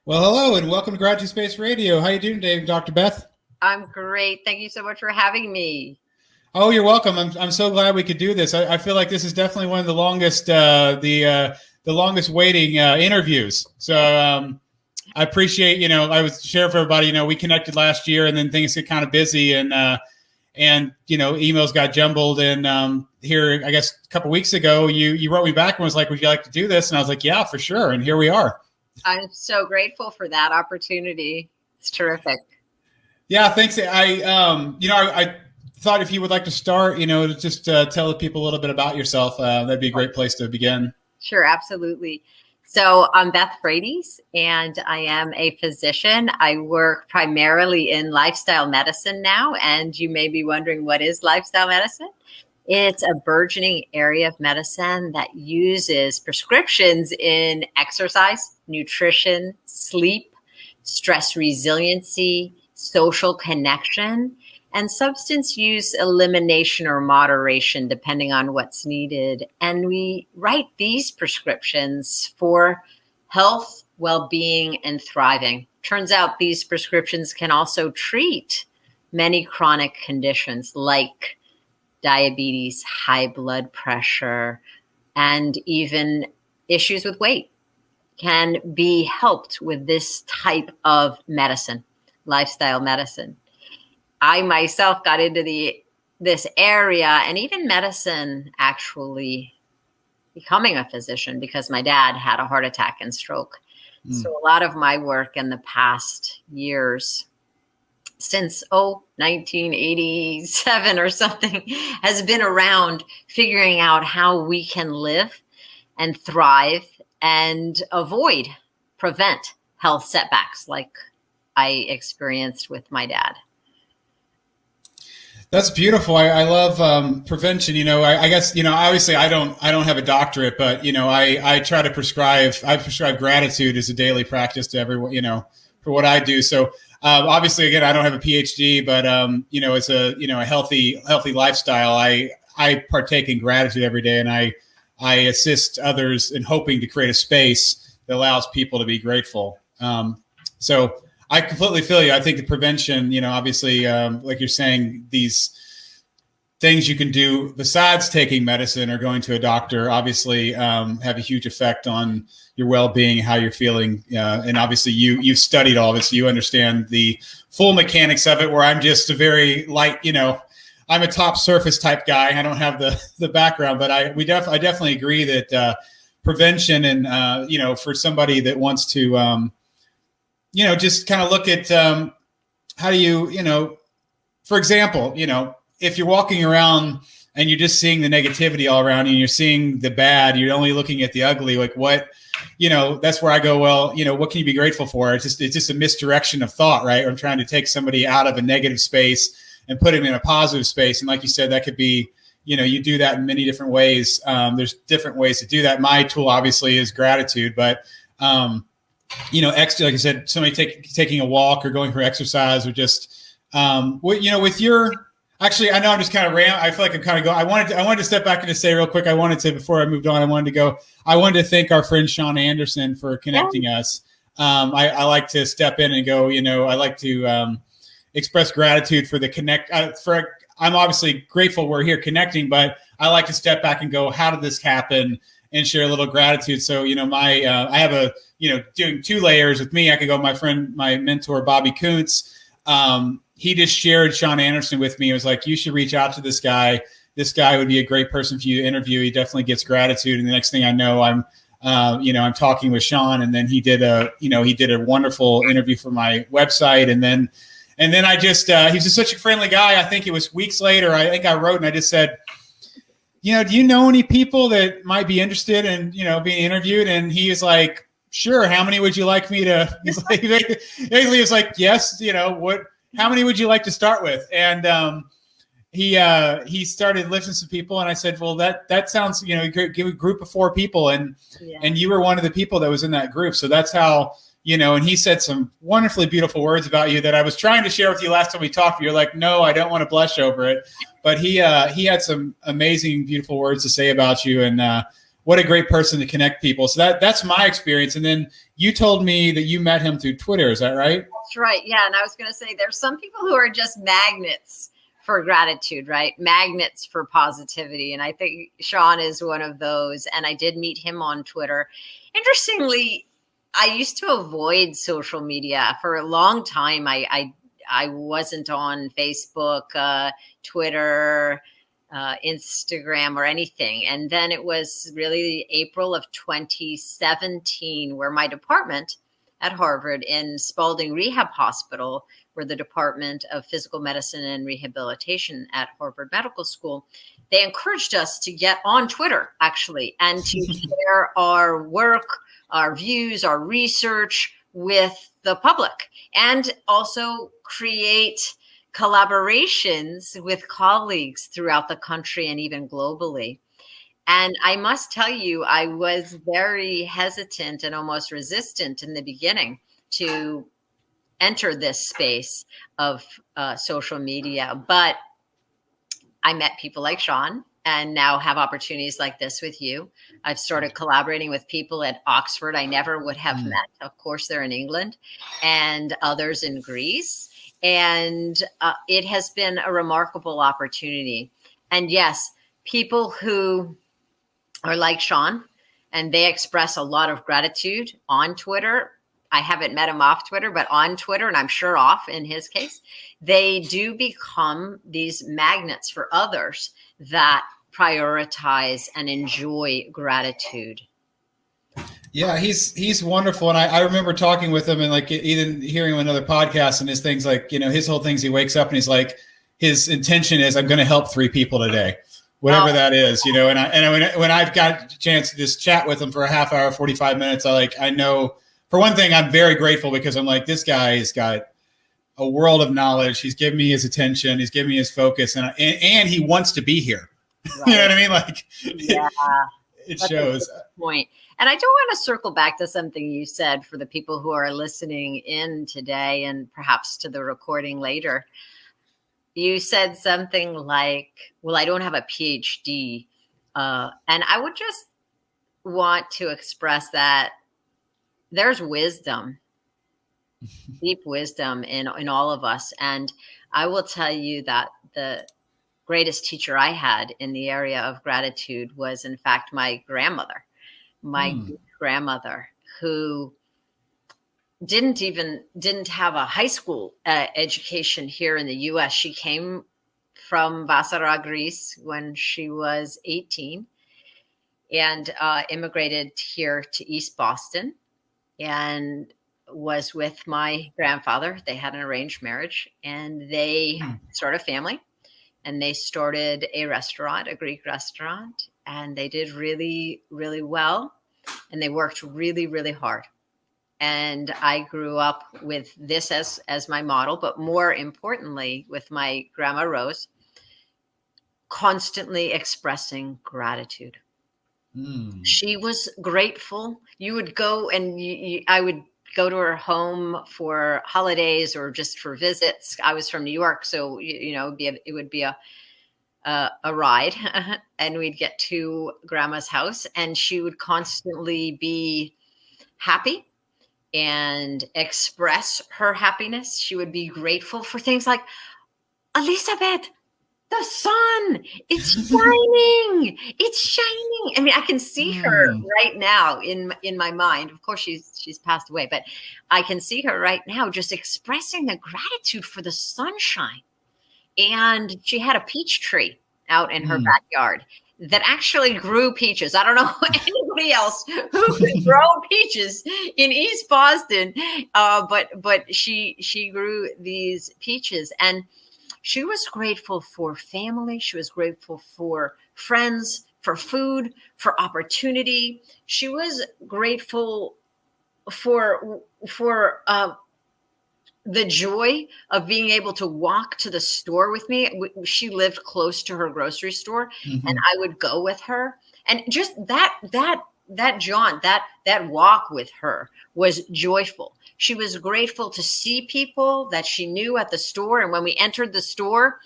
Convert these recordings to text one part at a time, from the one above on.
Well, hello and welcome to Graduate Space Radio. How you doing, Dave, Dr. Beth? I'm great. Thank you so much for having me. Oh, you're welcome. I'm so glad we could do this. I feel like this is definitely one of the longest the longest waiting interviews. So I appreciate, I was sharing for everybody. We connected last year, and then things get kind of busy, and emails got jumbled. And here, I guess a couple weeks ago, you wrote me back and was like, "Would you like to do this?" And I was like, "Yeah, for sure." And here we are. I'm so grateful for that opportunity. It's terrific. Yeah, thanks. I thought if you would like to start, just tell the people a little bit about yourself. That'd be a great place to begin. Sure, absolutely. So I'm Beth Frates, and I am a physician. I work primarily in lifestyle medicine now, and you may be wondering, what is lifestyle medicine? It's a burgeoning area of medicine that uses prescriptions in exercise, nutrition, sleep, stress resiliency, social connection, and substance use elimination or moderation, depending on what's needed. And we write these prescriptions for health, well-being, and thriving. Turns out these prescriptions can also treat many chronic conditions like diabetes, high blood pressure, and even issues with weight can be helped with this type of medicine, lifestyle medicine. I myself got into this area and even medicine, actually becoming a physician, because my dad had a heart attack and stroke. So a lot of my work in the past years, since 1987 or something, has been around figuring out how we can live and thrive and prevent health setbacks like I experienced with my dad. That's beautiful. I love prevention. I guess, obviously I don't have a doctorate, but, I try to prescribe gratitude as a daily practice to everyone, for what I do. So obviously, again, I don't have a PhD, but, it's a healthy lifestyle. I partake in gratitude every day, and I assist others in hoping to create a space that allows people to be grateful. So I completely feel you. I think the prevention, obviously, like you're saying, these things you can do besides taking medicine or going to a doctor, obviously have a huge effect on your well-being, how you're feeling. And obviously you've studied all this. You understand the full mechanics of it, where I'm just a very light, I'm a top surface type guy. I don't have the background, but I definitely agree that prevention and, for somebody that wants to, just kind of look at how do you, for example, if you're walking around and you're just seeing the negativity all around you and you're seeing the bad, you're only looking at the ugly, like what, that's where I go, well, what can you be grateful for? It's just a misdirection of thought, right? I'm trying to take somebody out of a negative space and put him in a positive space. And like you said, that could be, you do that in many different ways. There's different ways to do that. My tool obviously is gratitude, but, like I said, somebody taking a walk or going for exercise, or just, with your, actually, I know I'm just kind of I feel like I'm kind of going, I wanted to step back and just say real quick, before I moved on, I wanted to thank our friend Sean Anderson for connecting us. I like to step in and go, I like to express gratitude for the connect, I'm obviously grateful we're here connecting, but I like to step back and go, how did this happen? And share a little gratitude. So, I have doing two layers with me. I could go, my friend, my mentor, Bobby Kuntz. He just shared Sean Anderson with me. He was like, you should reach out to this guy. This guy would be a great person for you to interview. He definitely gets gratitude. And the next thing I know, I'm talking with Sean, and then he did a wonderful interview for my website. And then I just, he's just such a friendly guy. I think it was weeks later, I think I wrote and I just said, do you know any people that might be interested in, being interviewed? And he is like, sure. How many would you like me to, basically it's like, yes, how many would you like to start with? And he started listing some people, and I said, well, that sounds, give a group of 4 people. And you were one of the people that was in that group. So that's how, and he said some wonderfully beautiful words about you that I was trying to share with you last time we talked. You're like, no, I don't want to blush over it. But he had some amazing, beautiful words to say about you. And what a great person to connect people. So that's my experience. And then you told me that you met him through Twitter. Is that right? That's right. Yeah. And I was going to say, there's some people who are just magnets for gratitude, right? Magnets for positivity. And I think Sean is one of those. And I did meet him on Twitter. Interestingly, I used to avoid social media for a long time. I wasn't on Facebook, Twitter, Instagram, or anything. And then it was really April of 2017 where my department at Harvard in Spaulding Rehab Hospital, where the Department of Physical Medicine and Rehabilitation at Harvard Medical School, they encouraged us to get on Twitter, actually, and to share our work, our views, our research with the public, and also create collaborations with colleagues throughout the country and even globally. And I must tell you, I was very hesitant and almost resistant in the beginning to enter this space of social media. But I met people like Sean and now have opportunities like this with you. I've started collaborating with people at Oxford I never would have met. Of course, they're in England, and others in Greece. And it has been a remarkable opportunity. And yes, people who are like Sean, and they express a lot of gratitude on Twitter. I haven't met him off Twitter, but on Twitter, and I'm sure off in his case, they do become these magnets for others that prioritize and enjoy gratitude. Yeah, he's wonderful. And I remember talking with him and like even hearing him on another podcast, and his things like, his whole things, he wakes up and he's like, his intention is, I'm going to help 3 people today. Whatever that is, and when I've got a chance to just chat with him for a half hour, 45 minutes, I know, for one thing, I'm very grateful because I'm like, this guy has got a world of knowledge. He's given me his attention. He's given me his focus, and he wants to be here. Right. You know what I mean? Like, yeah, it shows. Point. And I do want to circle back to something you said for the people who are listening in today and perhaps to the recording later. You said something like, well, I don't have a PhD. And I would just want to express that there's wisdom, deep wisdom in all of us. And I will tell you that the greatest teacher I had in the area of gratitude was, in fact, my grandmother, grandmother, who didn't have a high school education here in the U.S. She came from Vassara, Greece when she was 18 and immigrated here to East Boston and was with my grandfather. They had an arranged marriage and they started a family, and they started a restaurant, a Greek restaurant, and they did really, really well, and they worked really, really hard. And I grew up with this as my model, but more importantly, with my grandma Rose, constantly expressing gratitude. She was grateful. You would go and I would go to her home for holidays or just for visits. I was from New York, so it would be a ride, and we'd get to grandma's house, and she would constantly be happy and express her happiness. She would be grateful for things like, Elizabeth, the sun, it's shining. It's shining. I mean, I can see her right now in my mind. Of course, she's passed away, but I can see her right now just expressing the gratitude for the sunshine. And she had a peach tree out in her backyard that actually grew peaches. I don't know anybody else who could grow peaches in East Boston, but she grew these peaches, and she was grateful for family. She was grateful for friends, for food, for opportunity. She was grateful for the joy of being able to walk to the store with me. She lived close to her grocery store, and I would go with her. And just that jaunt, that walk with her was joyful. She was grateful to see people that she knew at the store. And when we entered the store,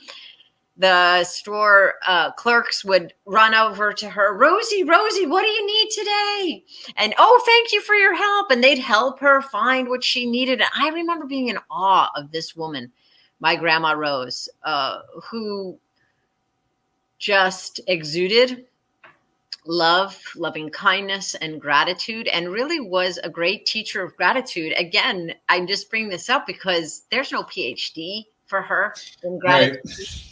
the store clerks would run over to her, Rosie, what do you need today? And, oh, thank you for your help. And they'd help her find what she needed. And I remember being in awe of this woman, my grandma Rose, who just exuded love, loving kindness, and gratitude, and really was a great teacher of gratitude. Again, I'm just bringing this up because there's no PhD for her in gratitude. Right.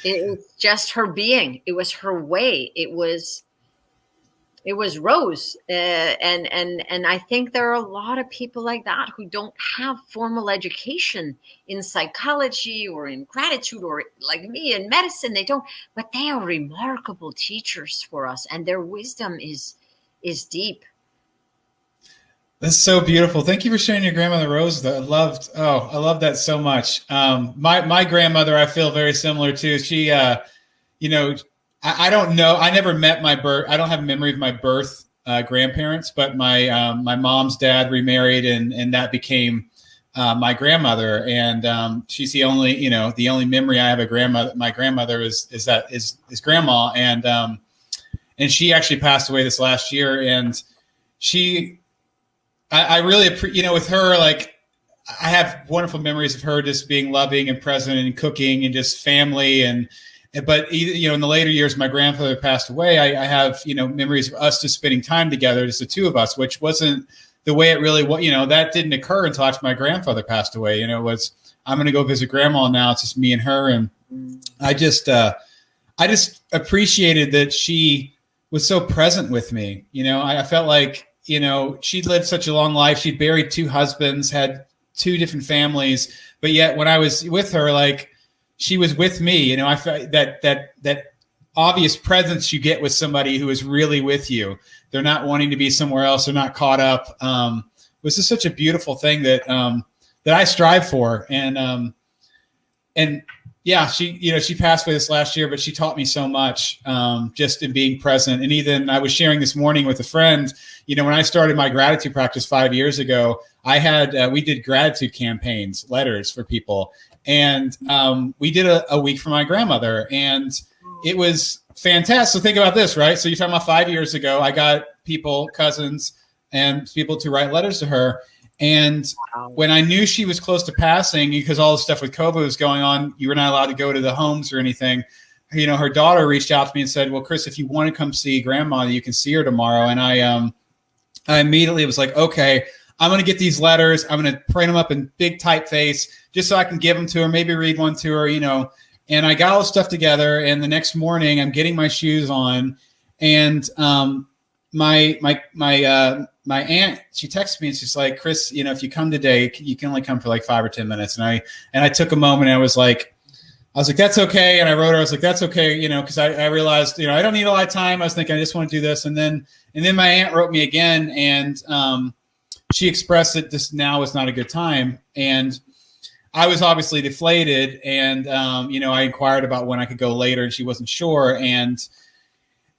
It was just her being. It was her way. It was Rose. And I think there are a lot of people like that who don't have formal education in psychology or in gratitude, or like me in medicine. They don't, but they are remarkable teachers for us, and their wisdom is deep. That's so beautiful. Thank you for sharing your grandmother Rose. I love that so much. My grandmother, I feel very similar to. She, I don't know. I never met my birth. I don't have a memory of my birth grandparents, but my mom's dad remarried, and that became my grandmother. And she's the only memory I have of grandmother. My grandmother is grandma, and she actually passed away this last year. And I really, with her, like, I have wonderful memories of her just being loving and present and cooking and just family. But in the later years, my grandfather passed away. I have, memories of us just spending time together, just the two of us, which wasn't the way it really was. That didn't occur until after my grandfather passed away. It was, I'm going to go visit grandma now. It's just me and her. And I just appreciated that she was so present with me. I felt like, she lived such a long life. She buried 2 husbands, had 2 different families, but yet when I was with her, like, she was with me. I felt that obvious presence you get with somebody who is really with you. They're not wanting to be somewhere else. They're not caught up. It was just such a beautiful thing that I strive for. And yeah, she passed away this last year, but she taught me so much just in being present. And even I was sharing this morning with a friend, when I started my gratitude practice 5 years ago, we did gratitude campaigns, letters for people. And we did a week for my grandmother, and it was fantastic. So think about this, right? So you're talking about 5 years ago, I got people, cousins, and people to write letters to her. And when I knew she was close to passing, because all the stuff with COVID was going on, you were not allowed to go to the homes or anything. Her daughter reached out to me and said, well, Chris, if you want to come see grandma, you can see her tomorrow. And I immediately was like, okay, I'm going to get these letters. I'm going to print them up in big typeface just so I can give them to her, maybe read one to her, and I got all the stuff together. And the next morning I'm getting my shoes on, and my aunt, she texted me and she's like, Chris, if you come today, you can only come for like 5 or 10 minutes. And I took a moment, and I was like, that's okay. And I wrote her, I was like, that's okay. Cause I realized, I don't need a lot of time. I was thinking, I just want to do this. And then my aunt wrote me again, and she expressed that this now is not a good time. And I was obviously deflated. And, I inquired about when I could go later, and she wasn't sure. And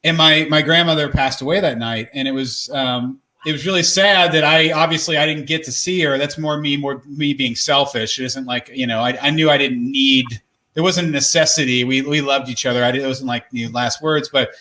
my grandmother passed away that night. And it was really sad that I didn't get to see her. That's more me being selfish. It isn't like, I knew I didn't need, there wasn't a necessity. We loved each other. It wasn't like last words, but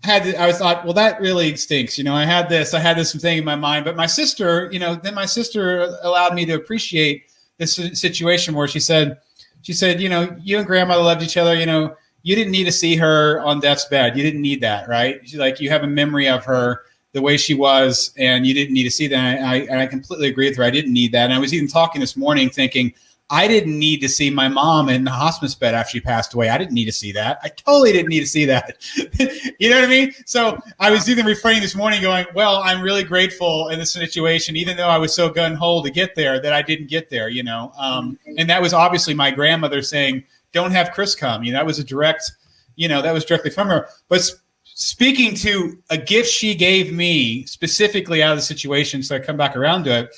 I thought, well, that really stinks. I had this thing in my mind, but my sister, then my sister allowed me to appreciate this situation where she said, you and grandmother loved each other. You didn't need to see her on death's bed. You didn't need that. Right. She's like, you have a memory of her the way she was, and you didn't need to see that. And I completely agree with her. I didn't need that. And I was even talking this morning thinking, I didn't need to see my mom in the hospice bed after she passed away. I didn't need to see that. I totally didn't need to see that. You know what I mean? So I was even refraining this morning going, well, I'm really grateful in this situation, even though I was so gun-ho to get there, that I didn't get there, and that was obviously my grandmother saying, don't have Chris come. That was a direct, that was directly from her. But speaking to a gift she gave me specifically out of the situation, so I come back around to it,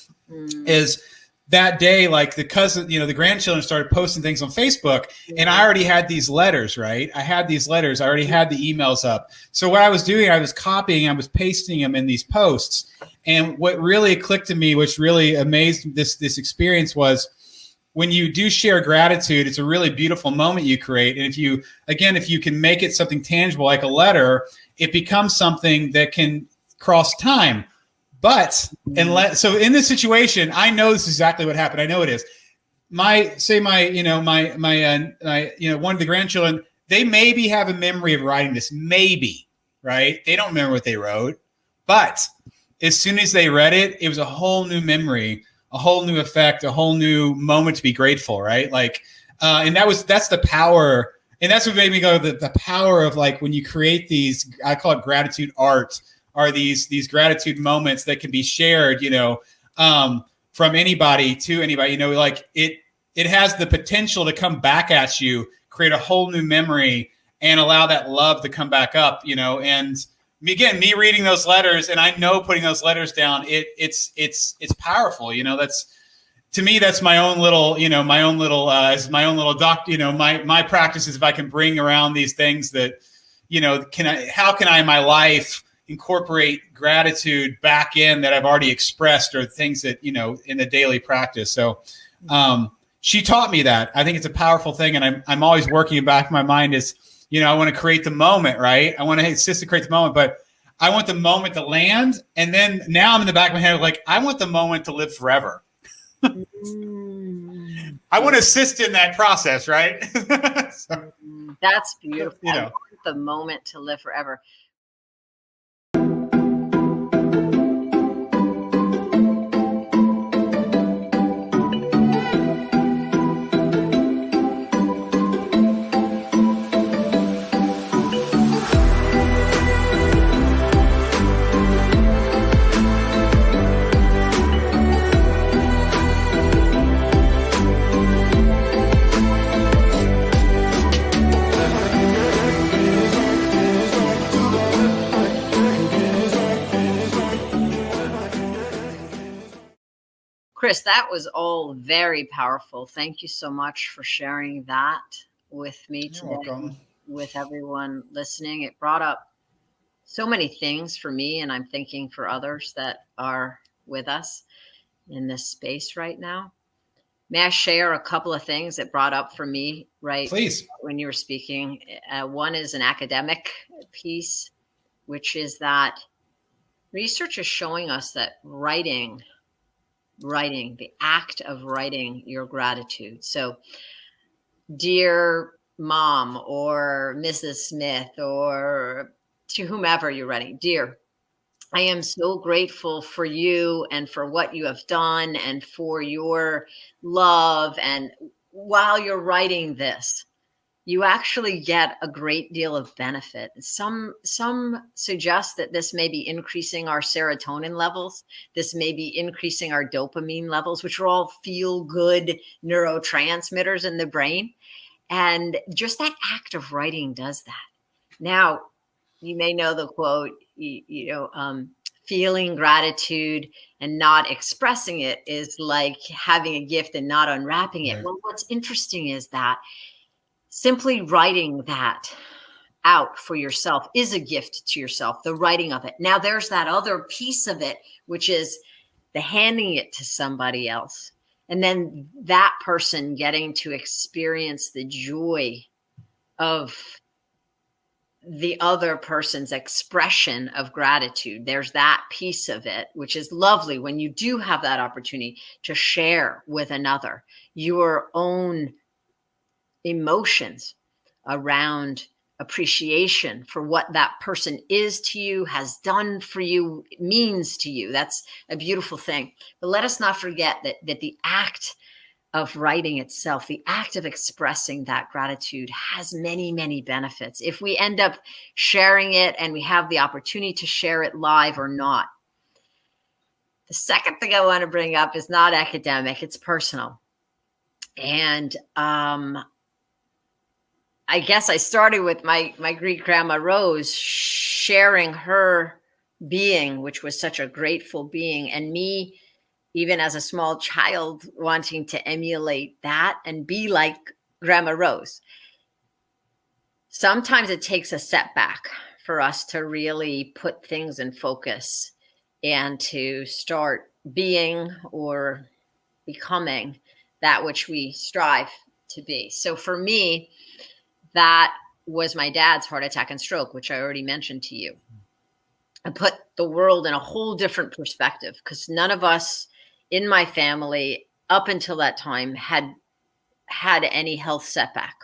is that day, like the cousin, the grandchildren started posting things on Facebook, and I already had these letters, right? I already had the emails up. So what I was doing, I was copying, I was pasting them in these posts. And what really clicked to me, which really amazed this experience was, when you do share gratitude, it's a really beautiful moment you create. And if you can make it something tangible, like a letter, it becomes something that can cross time. But so in this situation, I know this is exactly what happened. I know it is. One of the grandchildren, they maybe have a memory of writing this, maybe, right? They don't remember what they wrote, but as soon as they read it, it was a whole new memory, a whole new effect, a whole new moment to be grateful, right? Like, and that's the power, and that's what made me go, the power of, like, when you create these, I call it gratitude art, are these gratitude moments that can be shared, from anybody to anybody, like it has the potential to come back at you, create a whole new memory, and allow that love to come back up, and again, me reading those letters, and I know putting those letters down, it's powerful. That's, to me, that's my own little doc. My practice is, if I can bring around these things that, how can I in my life incorporate gratitude back in that I've already expressed, or things that, in the daily practice. So, she taught me that. I think it's a powerful thing. And I'm always working back in my mind is, I want to create the moment, right? I want to insist to create the moment, but I want the moment to land. And then now I'm in the back of my head, like, I want the moment to live forever. I want to assist in that process, right? So, that's beautiful. I want the moment to live forever. Chris, that was all very powerful. Thank you so much for sharing that with me today, with everyone listening. It brought up so many things for me, and I'm thinking for others that are with us in this space right now. May I share a couple of things that brought up for me, right? Please. When you were speaking. One is an academic piece, which is that research is showing us that writing, the act of writing your gratitude. So, dear mom or Mrs. Smith, or to whomever you're writing, dear, I am so grateful for you and for what you have done and for your love. And while you're writing this, you actually get a great deal of benefit. Some suggest that this may be increasing our serotonin levels. This may be increasing our dopamine levels, which are all feel-good neurotransmitters in the brain. And just that act of writing does that. Now, you may know the quote, feeling gratitude and not expressing it is like having a gift and not unwrapping it. Right. Well, what's interesting is that simply writing that out for yourself is a gift to yourself, the writing of it. Now, there's that other piece of it, which is the handing it to somebody else. And then that person getting to experience the joy of the other person's expression of gratitude. There's that piece of it, which is lovely when you do have that opportunity to share with another your own emotions around appreciation for what that person is to you, has done for you, means to you. That's a beautiful thing. But let us not forget that the act of writing itself, the act of expressing that gratitude has many, many benefits. If we end up sharing it and we have the opportunity to share it live or not. The second thing I want to bring up is not academic, it's personal. And I guess I started with my great grandma Rose sharing her being, which was such a grateful being, and me, even as a small child, wanting to emulate that and be like Grandma Rose. Sometimes it takes a setback for us to really put things in focus and to start being or becoming that which we strive to be. So for me, that was my dad's heart attack and stroke, which I already mentioned to you. I put the world in a whole different perspective because none of us in my family up until that time had any health setback.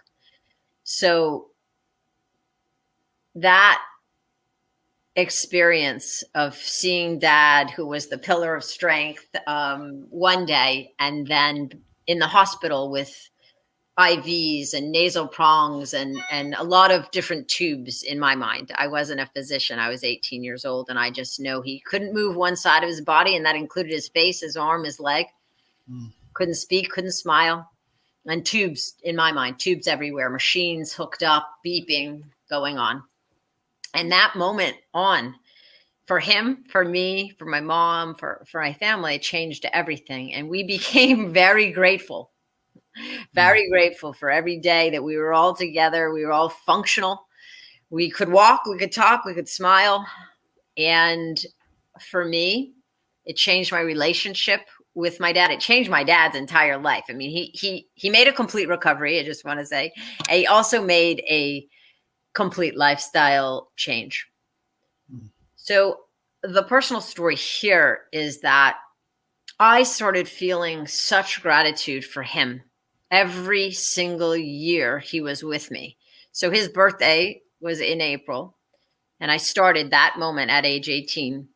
So that experience of seeing Dad, who was the pillar of strength, one day, and then in the hospital with IVs and nasal prongs and a lot of different tubes in my mind. I wasn't a physician. I was 18 years old, and I just know he couldn't move one side of his body, and that included his face, his arm, his leg. Couldn't speak, couldn't smile. And tubes, in my mind, tubes everywhere, machines hooked up, beeping, going on. And that moment on, for him, for me, for my mom, for my family, it changed everything. And we became very grateful for every day that we were all together. We were all functional. We could walk, we could talk, we could smile. And for me, it changed my relationship with my dad. It changed my dad's entire life. I mean, he made a complete recovery, I just want to say. And he also made a complete lifestyle change. So the personal story here is that I started feeling such gratitude for him every single year he was with me. So his birthday was in April, and I started that moment at age 18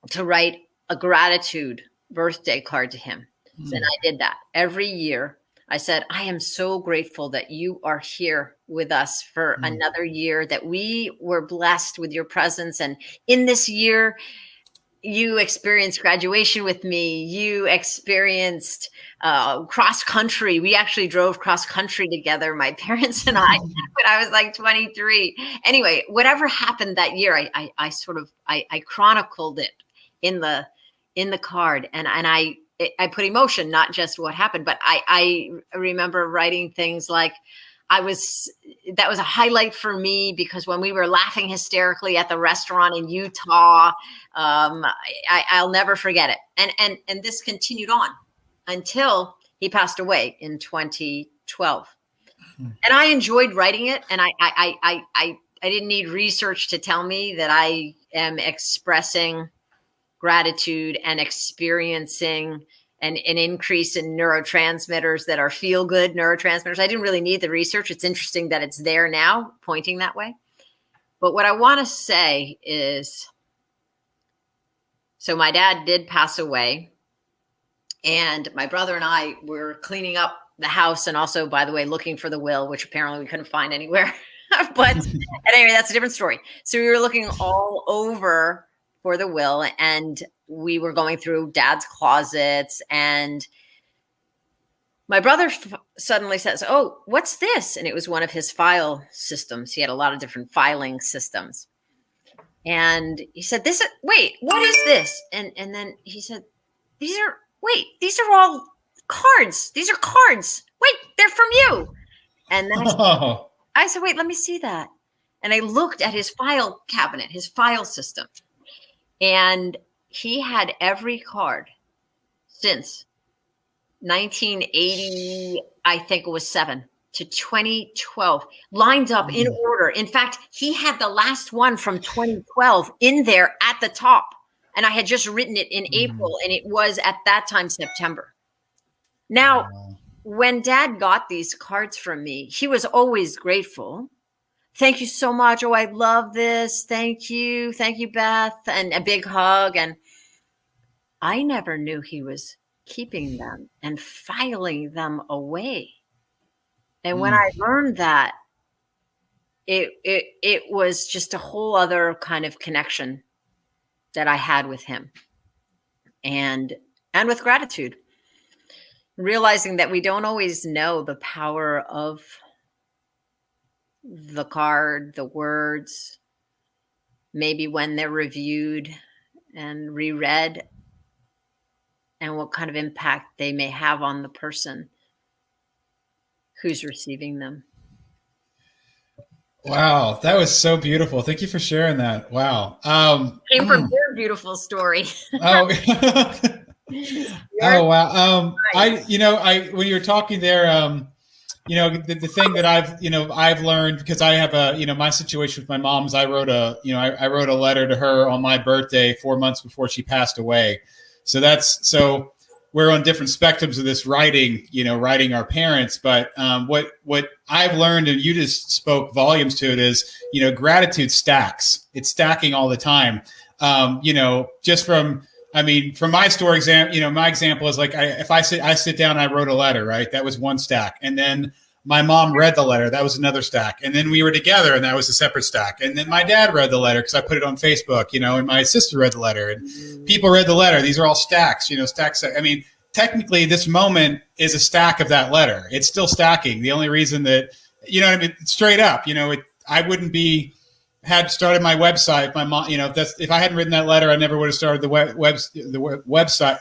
to write a gratitude birthday card to him. And I did that every year. I said, I am so grateful that you are here with us for another year, that we were blessed with your presence. And in this year, you experienced graduation with me. You experienced cross country. We actually drove cross country together, my parents and I, when I was like 23. Anyway, whatever happened that year, I chronicled it in the card, and I put emotion, not just what happened, but I remember writing things like, that was a highlight for me because when we were laughing hysterically at the restaurant in Utah, I'll never forget it. And this continued on until he passed away in 2012. And I enjoyed writing it. And I didn't need research to tell me that I am expressing gratitude and experiencing an increase in neurotransmitters that are feel-good neurotransmitters. I didn't really need the research. It's interesting that it's there now, pointing that way. But what I want to say is, so my dad did pass away, and my brother and I were cleaning up the house, and also, by the way, looking for the will, which apparently we couldn't find anywhere. But anyway, that's a different story. So we were looking all over for the will, and we were going through Dad's closets, and my brother suddenly says, "Oh, what's this?" And it was one of his file systems. He had a lot of different filing systems. And he said, wait, what is this? And then he said, these are all cards. These are cards. Wait, they're from you. And then I said, wait, let me see that. And I looked at his file cabinet, his file system. And he had every card since 1980, I think it was 7 to 2012, lined up in order. In fact, he had the last one from 2012 in there at the top. And I had just written it in April, and it was at that time, September. Now, when Dad got these cards from me, he was always grateful. Thank you so much. Oh, I love this. Thank you. Thank you, Beth. And a big hug. And I never knew he was keeping them and filing them away. And when I learned that, it was just a whole other kind of connection that I had with him, and with gratitude, realizing that we don't always know the power of the card, the words, maybe when they're reviewed and reread, and what kind of impact they may have on the person who's receiving them. Wow, that was so beautiful. Thank you for sharing that. Wow. Came from your beautiful story. Oh, Oh, wow. When you were talking there, the thing that I've learned, because I have my situation with my mom is I wrote a letter to her on my birthday 4 months before she passed away. So we're on different spectrums of this writing our parents. But what I've learned, and you just spoke volumes to it, is, gratitude stacks. It's stacking all the time. Just from my story example, my example is like, if I sit down, I wrote a letter, right? That was one stack. And then my mom read the letter. That was another stack. And then we were together, and that was a separate stack. And then my dad read the letter because I put it on Facebook, and my sister read the letter, and people read the letter. These are all stacks, stacks. Technically this moment is a stack of that letter. It's still stacking. The only reason that, straight up, I wouldn't had started my website. My mom, if I hadn't written that letter, I never would have started the website,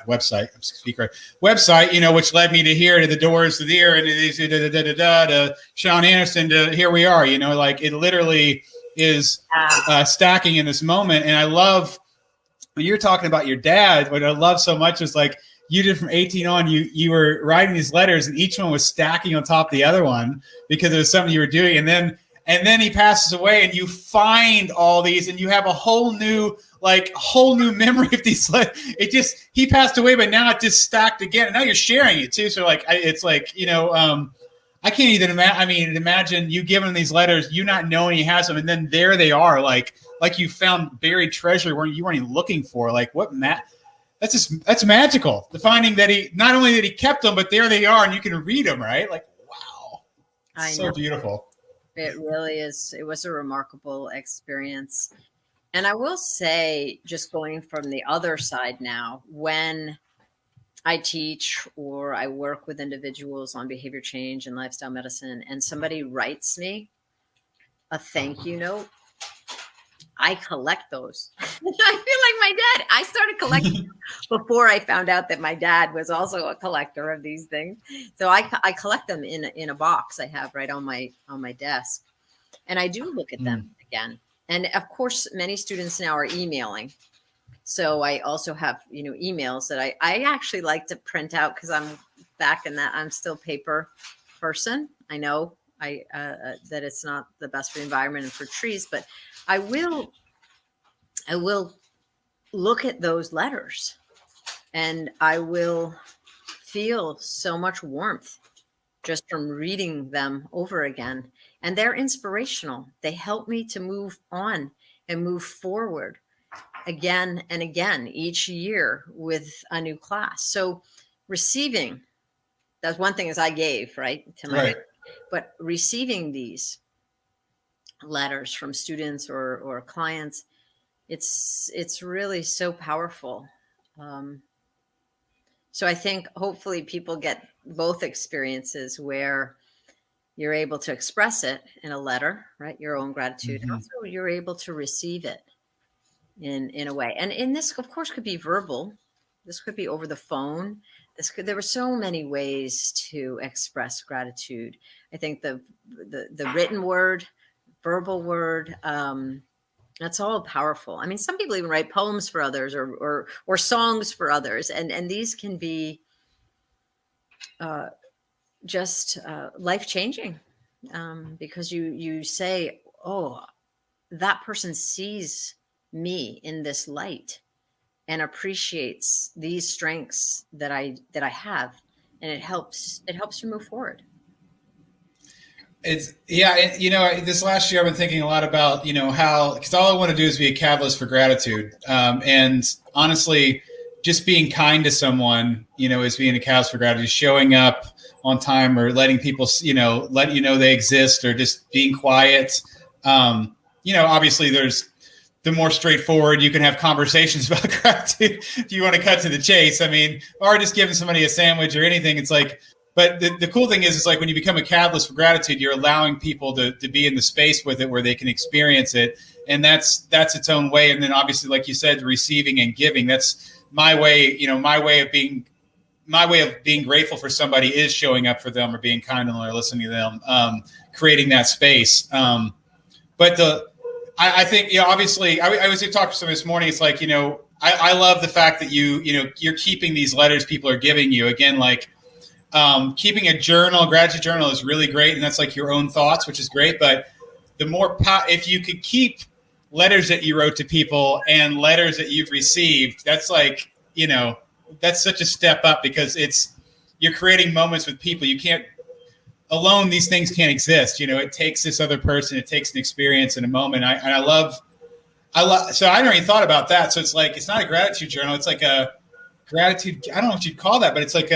which led me to here, to the Doors, to the Ear, and to Sean Anderson, to here we are, it literally is stacking in this moment. And I love, when you're talking about your dad, what I love so much is like, you did from 18 on, you were writing these letters, and each one was stacking on top of the other one because it was something you were doing. And then he passes away, and you find all these, and you have a whole new memory of these. He passed away, but now it just stacked again, and now you're sharing it too. So I can't even imagine you giving him these letters, you not knowing he has them, and then there they are, like you found buried treasure where you weren't even looking for. Like, what that's magical. The finding that he not only that he kept them, but there they are, and you can read them, right? Like, wow, so beautiful. It really is. It was a remarkable experience. And I will say, just going from the other side now, when I teach or I work with individuals on behavior change and lifestyle medicine, and somebody writes me a thank you note, I collect those. I feel like my dad. I started collecting before I found out that my dad was also a collector of these things. So I collect them in a box I have right on my desk, and I do look at them again. And of course, many students now are emailing. So I also have emails that I actually like to print out, because I'm back in that I'm still paper person. I know that it's not the best for the environment and for trees, but I will look at those letters, and I will feel so much warmth just from reading them over again. And they're inspirational. They help me to move on and move forward again and again each year with a new class. So receiving, that's one thing, is I gave, right, to my right. But receiving these letters from students or clients, it's really so powerful. So I think hopefully people get both experiences, where you're able to express it in a letter, right, your own gratitude, and also you're able to receive it in a way. And in this, of course, could be verbal. This could be over the phone. There were so many ways to express gratitude. I think the written word, verbal word, that's all powerful. I mean, some people even write poems for others, or songs for others, and these can be just life-changing, because you say, oh, that person sees me in this light and appreciates these strengths that I have, and it helps you move forward. This last year I've been thinking a lot about, how, because all I want to do is be a catalyst for gratitude. And honestly, just being kind to someone, is being a catalyst for gratitude, showing up on time, or letting people, let they exist, or just being quiet. Obviously there's the more straightforward, you can have conversations about gratitude. Do you want to cut to the chase? Or just giving somebody a sandwich or anything. It's like, but the cool thing is like when you become a catalyst for gratitude, you're allowing people to be in the space with it where they can experience it. And that's its own way. And then obviously, like you said, receiving and giving, that's my way, my way of being grateful for somebody is showing up for them, or being kind to them, or listening to them, creating that space. But I think, obviously I was talking to someone this morning. It's like, I love the fact that you're keeping these letters people are giving you. Again, like keeping a journal, gratitude journal is really great. And that's like your own thoughts, which is great. But the more, if you could keep letters that you wrote to people and letters that you've received, that's like, that's such a step up, because you're creating moments with people. You can't, alone, these things can't exist. It takes this other person, it takes an experience and a moment. I love, so I never even thought about that. So it's like, it's not a gratitude journal. It's like a gratitude, I don't know what you'd call that, but it's like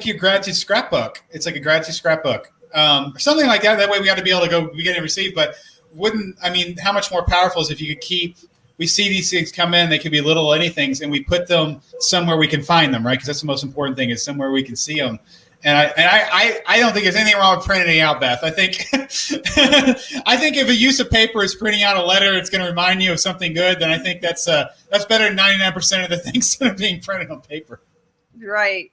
your gratitude scrapbook. It's like a gratitude scrapbook, or something like that. That way we got to be able to go, we get and receive. But how much more powerful is if you could we see these things come in, they could be little anything, and we put them somewhere we can find them, right? Because that's the most important thing, is somewhere we can see them. And I don't think there's anything wrong with printing it out, Beth. I think if a use of paper is printing out a letter, it's going to remind you of something good, then I think that's better than 99% of the things that are being printed on paper. Right.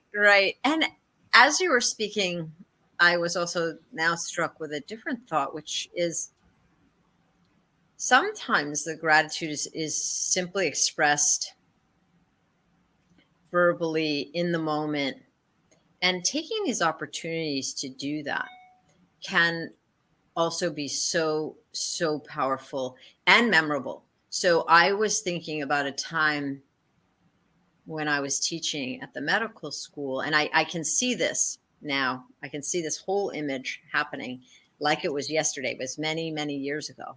And as you were speaking, I was also now struck with a different thought, which is sometimes the gratitude is simply expressed verbally in the moment. And taking these opportunities to do that can also be so, so powerful and memorable. So I was thinking about a time when I was teaching at the medical school, and I can see this now. I can see this whole image happening like it was yesterday. It was many, many years ago.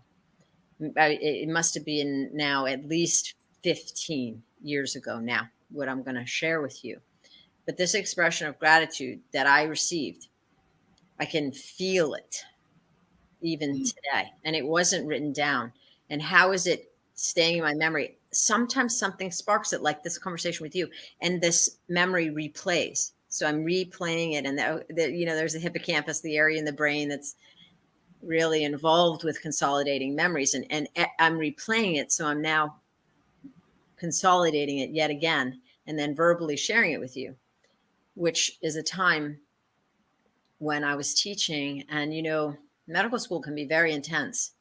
It must have been now at least 15 years ago now, what I'm going to share with you. But this expression of gratitude that I received, I can feel it even today. And it wasn't written down. And how is it staying in my memory? Sometimes something sparks it, like this conversation with you, and this memory replays. So I'm replaying it. And there's the hippocampus, the area in the brain that's really involved with consolidating memories. And I'm replaying it. So I'm now consolidating it yet again, and then verbally sharing it with you, which is a time when I was teaching. And, medical school can be very intense,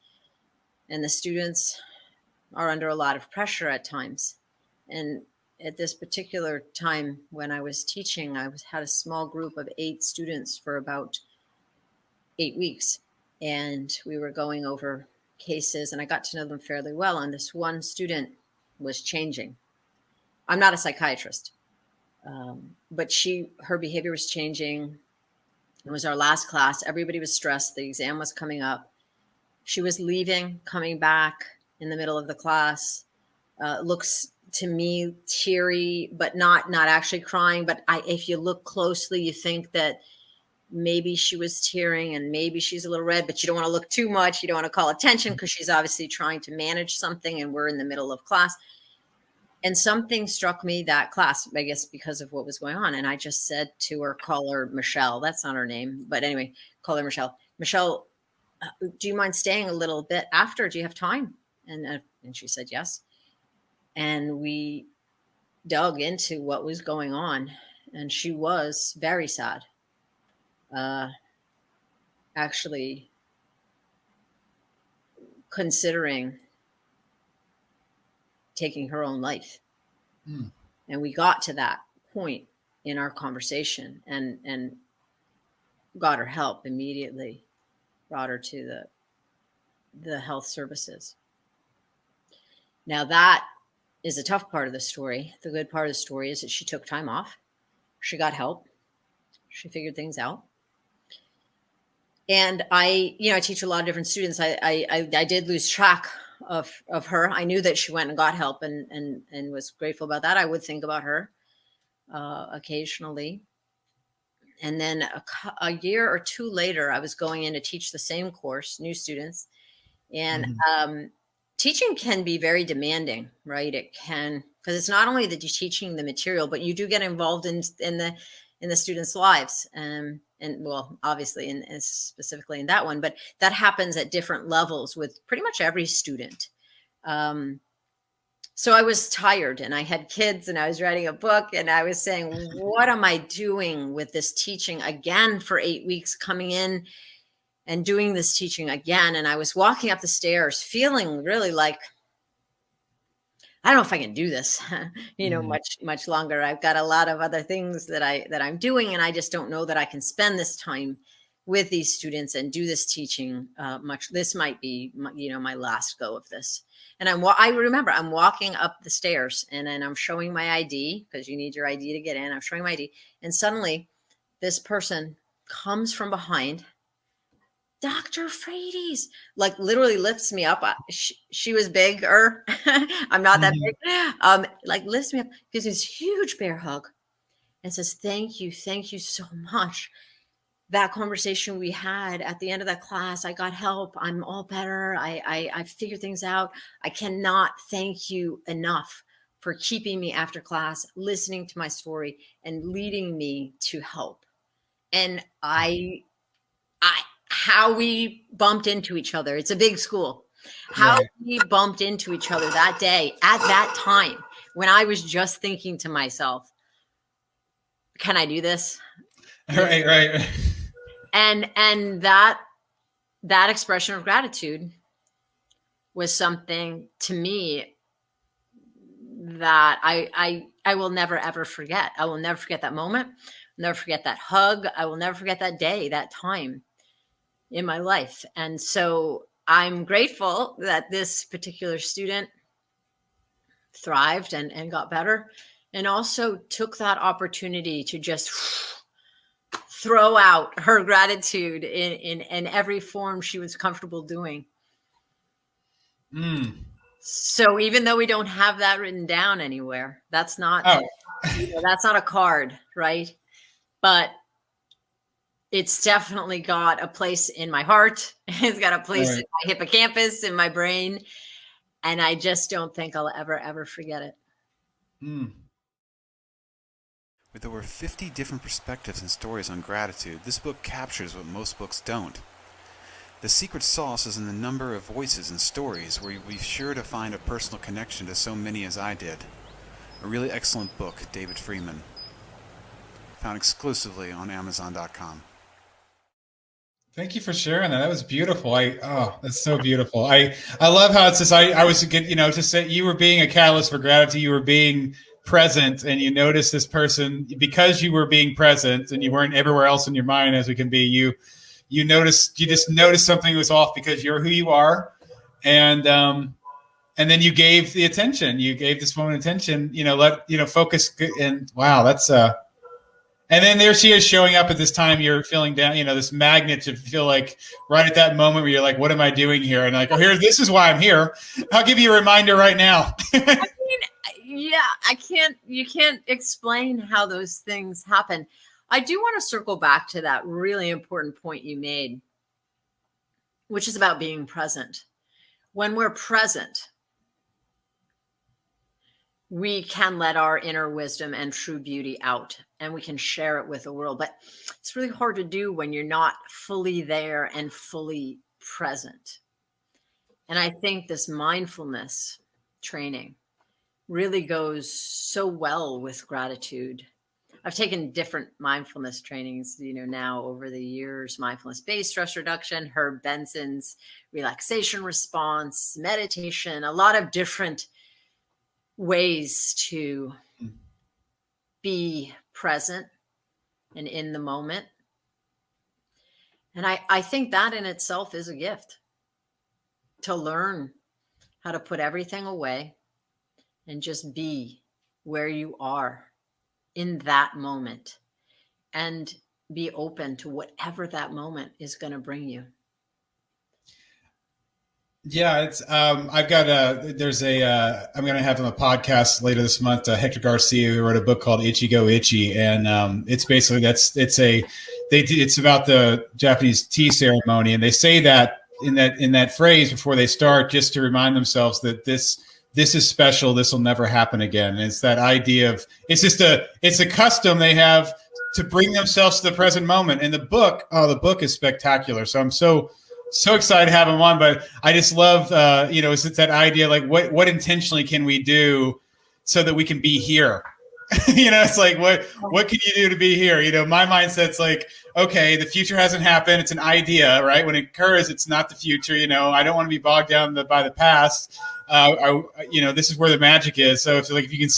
and the students are under a lot of pressure at times. And at this particular time when I was teaching, had a small group of 8 students for about 8 weeks. And we were going over cases, and I got to know them fairly well. And this one student was changing. I'm not a psychiatrist. But her behavior was changing. It was our last class. Everybody was stressed. The exam was coming up. She was leaving, coming back in the middle of the class. Looks to me teary, but not actually crying. But if you look closely, you think that maybe she was tearing and maybe she's a little red, but you don't want to look too much. You don't want to call attention because she's obviously trying to manage something, and we're in the middle of class. And something struck me that class, I guess, because of what was going on. And I just said to her, call her Michelle. That's not her name. But anyway, call her Michelle. Michelle, do you mind staying a little bit after? Do you have time? And she said yes. And we dug into what was going on. And she was very sad. Actually considering taking her own life. And we got to that point in our conversation and got her help immediately, brought her to the health services. Now that is a tough part of the story. The good part of the story is that she took time off. She got help. She figured things out. And I teach a lot of different students. I did lose track of her. I knew that she went and got help and was grateful about that. I would think about her occasionally. And then a year or two later, I was going in to teach the same course, new students. And teaching can be very demanding, right? It can, because it's not only that you're teaching the material, but you do get involved in the students' lives. And well, obviously, and specifically in that one, but that happens at different levels with pretty much every student. So I was tired, and I had kids, and I was writing a book, and I was saying, what am I doing with this teaching again for 8 weeks, coming in and doing this teaching again? And I was walking up the stairs feeling really like I don't know if I can do this, Mm. much longer. I've got a lot of other things that I'm doing, and I just don't know that I can spend this time with these students and do this teaching much. This might be, my last go of this. And I remember I'm walking up the stairs, and then I'm showing my ID, because you need your ID to get in. I'm showing my ID, and suddenly this person comes from behind. Dr. Frates, like, literally lifts me up. She was bigger. I'm not that Mhm. big. Like, lifts me up, gives me this huge bear hug, and says, thank you so much. That conversation we had at the end of that class, I got help. I'm all better. I figured things out. I cannot thank you enough for keeping me after class, listening to my story, and leading me to help. And how we bumped into each other. It's a big school. How Right. we bumped into each other that day at that time, when I was just thinking to myself, can I do this? Right. Right. And that expression of gratitude was something to me that I will never ever forget. I will never forget that moment. Never forget that hug. I will never forget that day, that time in my life. And so I'm grateful that this particular student thrived and got better, and also took that opportunity to just throw out her gratitude in every form she was comfortable doing. Mm. So even though we don't have that written down anywhere, that's not Oh. that's not a card, right? But it's definitely got a place in my heart. It's got a place in Right. my hippocampus, in my brain. And I just don't think I'll ever forget it. Mm. With over 50 different perspectives and stories on gratitude, this book captures what most books don't. The secret sauce is in the number of voices and stories where you'll be sure to find a personal connection to so many as I did. A really excellent book, David Freeman. Found exclusively on Amazon.com. Thank you for sharing that. That was beautiful. That's so beautiful. I love how it's just, I was, to say you were being a catalyst for gratitude. You were being present, and you noticed this person because you were being present and you weren't everywhere else in your mind as we can be. You just noticed something was off because you're who you are. And then you gave the attention, you gave this woman attention, focus. And wow, that's, and then there she is showing up at this time you're feeling down, this magnet to feel like right at that moment where you're like, what am I doing here? And like, oh, this is why I'm here. I'll give you a reminder right now. I mean, yeah, you can't explain how those things happen. I do want to circle back to that really important point you made, which is about being present. When we're present, we can let our inner wisdom and true beauty out, and we can share it with the world. But it's really hard to do when you're not fully there and fully present. And I think this mindfulness training really goes so well with gratitude. I've taken different mindfulness trainings, now over the years: mindfulness-based stress reduction, Herb Benson's relaxation response, meditation, a lot of different ways to be present and in the moment. And I think that in itself is a gift, to learn how to put everything away and just be where you are in that moment, and be open to whatever that moment is going to bring you. Yeah, it's I'm going to have on the podcast later this month, Hector Garcia, who wrote a book called Itchy Go Itchy. And it's basically, it's about the Japanese tea ceremony. And they say that in that phrase before they start, just to remind themselves that this is special. This will never happen again. And it's that idea of, it's a custom they have to bring themselves to the present moment. And the book is spectacular. So I'm so excited to have him on, but I just love, it's that idea, like what intentionally can we do so that we can be here? It's like, what can you do to be here? My mindset's like, okay, the future hasn't happened. It's an idea, right? When it occurs, it's not the future. I don't want to be bogged down by the past. This is where the magic is. So if you can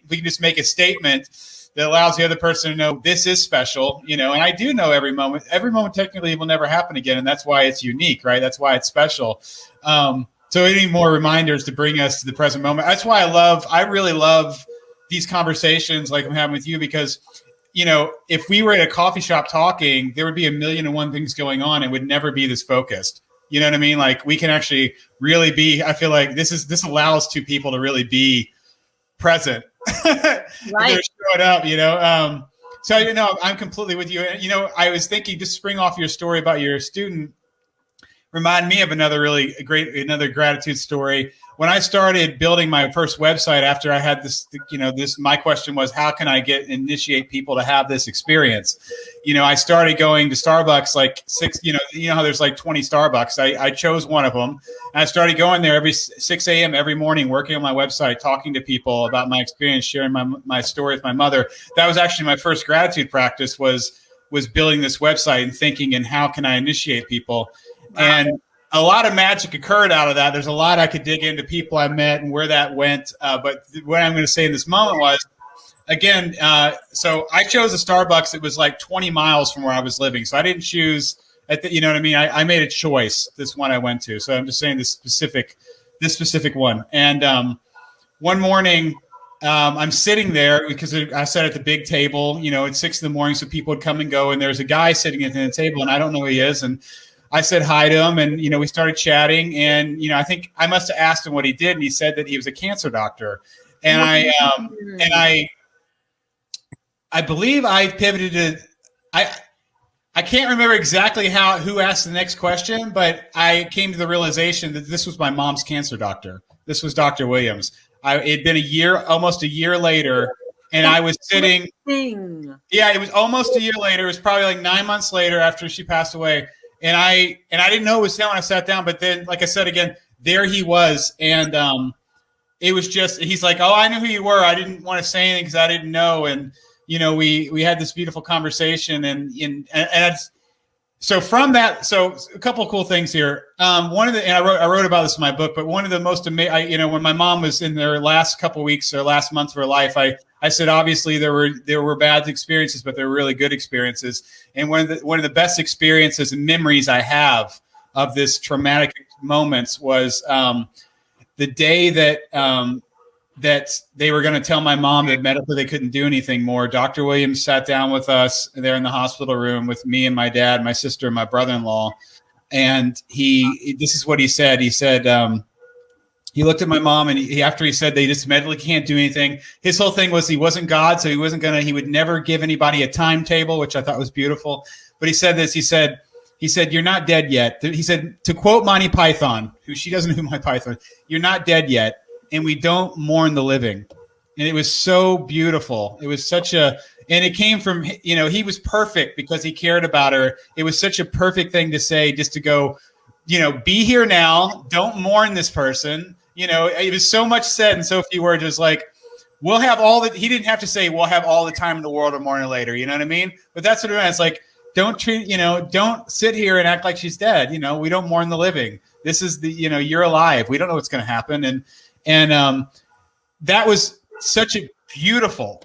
we can just make a statement that allows the other person to know this is special, and I do know every moment technically will never happen again. And that's why it's unique, right? That's why it's special. So any more reminders to bring us to the present moment. That's why I really love these conversations like I'm having with you, because, if we were at a coffee shop talking, there would be 1,000,001 things going on. It would never be this focused. You know what I mean? Like we can actually really I feel like this allows two people to really be present. Right. They're showing up, so, I'm completely with you. And, I was thinking, just spring off your story about your student, remind me of another gratitude story. When I started building my first website after I had this, my question was, how can I initiate people to have this experience? I started going to Starbucks, like how there's like 20 Starbucks. I chose one of them, and I started going there every 6 a.m. every morning, working on my website, talking to people about my experience, sharing my story with my mother. That was actually my first gratitude practice, was building this website and thinking, and how can I initiate people? Wow. And a lot of magic occurred out of that. There's a lot I could dig into, people I met and where that went. But what I'm going to say in this moment was, again, so I chose a Starbucks that was like 20 miles from where I was living. So I didn't choose you know what I mean? I made a choice, this one I went to. So I'm just saying this specific one. And one morning, I'm sitting there because I sat at the big table, at 6 a.m, so people would come and go. And there's a guy sitting at the table, and I don't know who he is. And I said hi to him, and, we started chatting, and, I think I must have asked him what he did. And he said that he was a cancer doctor. And I believe I pivoted to, I can't remember exactly who asked the next question, but I came to the realization that this was my mom's cancer doctor. This was Dr. Williams. It'd been almost a year later, and I was sitting. Yeah, it was almost a year later. It was probably like 9 months later after she passed away. And I didn't know it was him when I sat down, but then, like I said, again, there he was. And it was just, he's like, oh, I knew who you were. I didn't want to say anything because I didn't know. And, we had this beautiful conversation, and so from that, so a couple of cool things here. One of the, and I wrote about this in my book, but one of the most amazing, when my mom was in their last couple of weeks or last month of her life, I said, obviously there were bad experiences, but there were really good experiences. And one of the best experiences and memories I have of this traumatic moments was the day that they were going to tell my mom that medically they couldn't do anything more. Dr. Williams sat down with us there in the hospital room with me and my dad, my sister, and my brother-in-law. And this is what he said. He said, he looked at my mom, and after he said they just medically can't do anything, his whole thing was he wasn't God, so he would never give anybody a timetable, which I thought was beautiful. But he said this, he said, you're not dead yet. He said, to quote Monty Python, she doesn't know Monty Python, you're not dead yet, and we don't mourn the living. And it was so beautiful. It was and it came from, he was perfect because he cared about her. It was such a perfect thing to say, just to go, be here now. Don't mourn this person. It was so much said in so few words. It was like, we'll have he didn't have to say, we'll have all the time in the world or mourn her later. You know what I mean? But that's what it meant. It's like, don't sit here and act like she's dead. We don't mourn the living. This is you're alive. We don't know what's going to happen. And that was such a beautiful,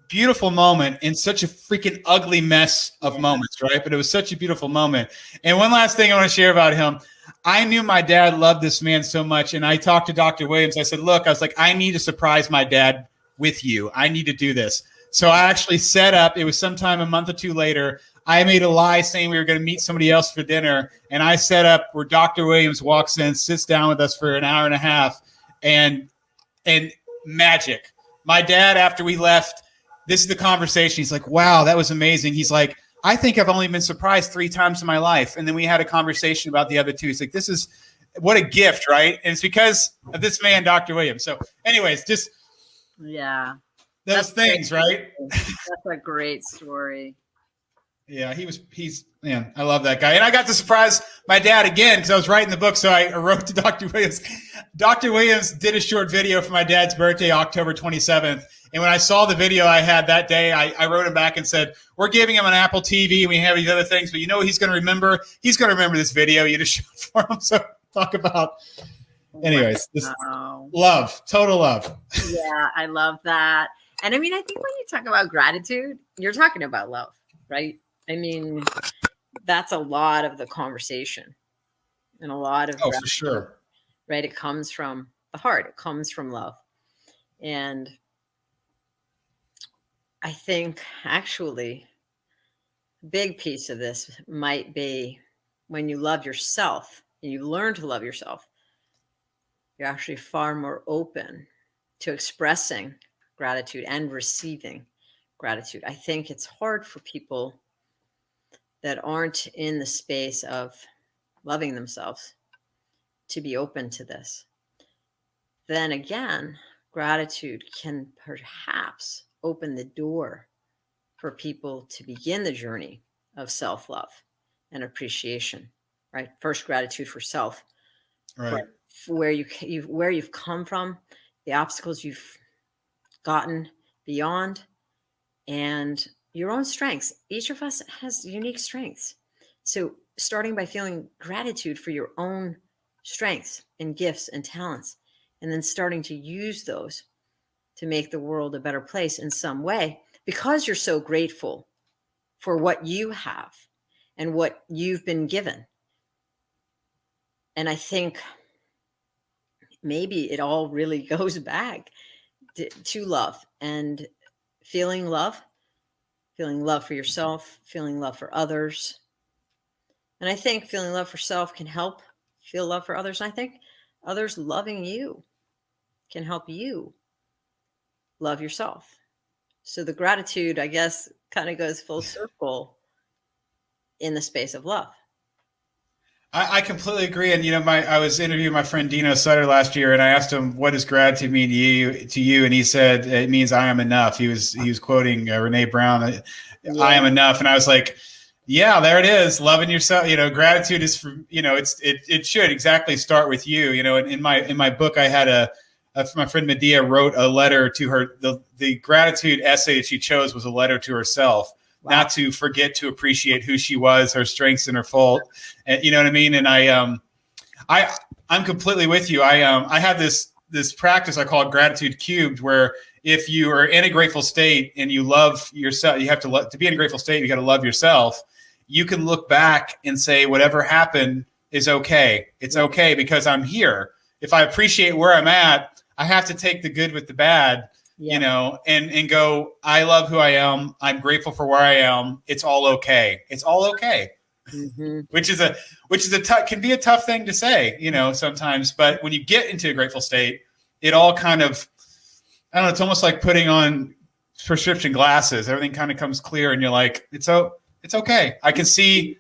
beautiful moment in such a freaking ugly mess of moments, right? But it was such a beautiful moment. And one last thing I want to share about him. I knew my dad loved this man so much. And I talked to Dr. Williams. I said, look, I need to surprise my dad with you. I need to do this. So I actually set up, it was sometime a month or two later, I made a lie saying we were going to meet somebody else for dinner. And I set up where Dr. Williams walks in, sits down with us for an hour and a half, and magic. My dad, after we left, this is the conversation. He's like, wow, that was amazing. He's like, I think I've only been surprised 3 times in my life. And then we had a conversation about the other 2. He's like, what a gift, right? And it's because of this man, Dr. Williams. So anyways, just those things, right? That's a great story. Yeah, man, I love that guy. And I got to surprise my dad again because I was writing the book. So I wrote to Dr. Williams. Dr. Williams did a short video for my dad's birthday, October 27th. And when I saw the video I had that day, I wrote him back and said, we're giving him an Apple TV and we have these other things, but you know what he's going to remember? He's going to remember this video you just showed for him. So talk about, anyways, this love, total love. Yeah, I love that. And I mean, I think when you talk about gratitude, you're talking about love, right? I mean, that's a lot of the conversation and a lot of, for sure. Right? It comes from the heart. It comes from love. And I think actually a big piece of this might be when you love yourself and you learn to love yourself, you're actually far more open to expressing gratitude and receiving gratitude. I think it's hard for people that aren't in the space of loving themselves to be open to this. Then again, gratitude can perhaps open the door for people to begin the journey of self-love and appreciation, right? First, gratitude for self, right? For where you've come from, the obstacles you've gotten beyond, and your own strengths. Each of us has unique strengths. So starting by feeling gratitude for your own strengths and gifts and talents, and then starting to use those to make the world a better place in some way, because you're so grateful for what you have and what you've been given. And I think maybe it all really goes back to love and feeling love for yourself, feeling love for others. And I think feeling love for self can help feel love for others. And I think others loving you can help you love yourself. So the gratitude, I guess, kind of goes full circle in the space of love. I completely agree. And, you know, I was interviewing my friend Dino Sutter last year, and I asked him, what does gratitude mean to you? And he said, it means I am enough. He was quoting Renee Brown, I am enough. And I was like, yeah, there it is. Loving yourself. You know, gratitude is for, you know, it should exactly start with you. You know, in my book, I had my friend Medea wrote a letter to her. The gratitude essay that she chose was a letter to herself. Wow. Not to forget to appreciate who she was, her strengths and her fault. And, you know what I mean? And I'm completely with you. I have this practice I call gratitude cubed, where if you are in a grateful state and you love yourself, you have to be in a grateful state. You got to love yourself. You can look back and say, whatever happened is okay. It's okay because I'm here. If I appreciate where I'm at, I have to take the good with the bad. You know, and go, I love who I am. I'm grateful for where I am. It's all okay. It's all okay. Mm-hmm. Which can be a tough thing to say, you know, sometimes, but when you get into a grateful state, it all kind of, I don't know, it's almost like putting on prescription glasses. Everything kind of comes clear and you're like, it's okay. I can see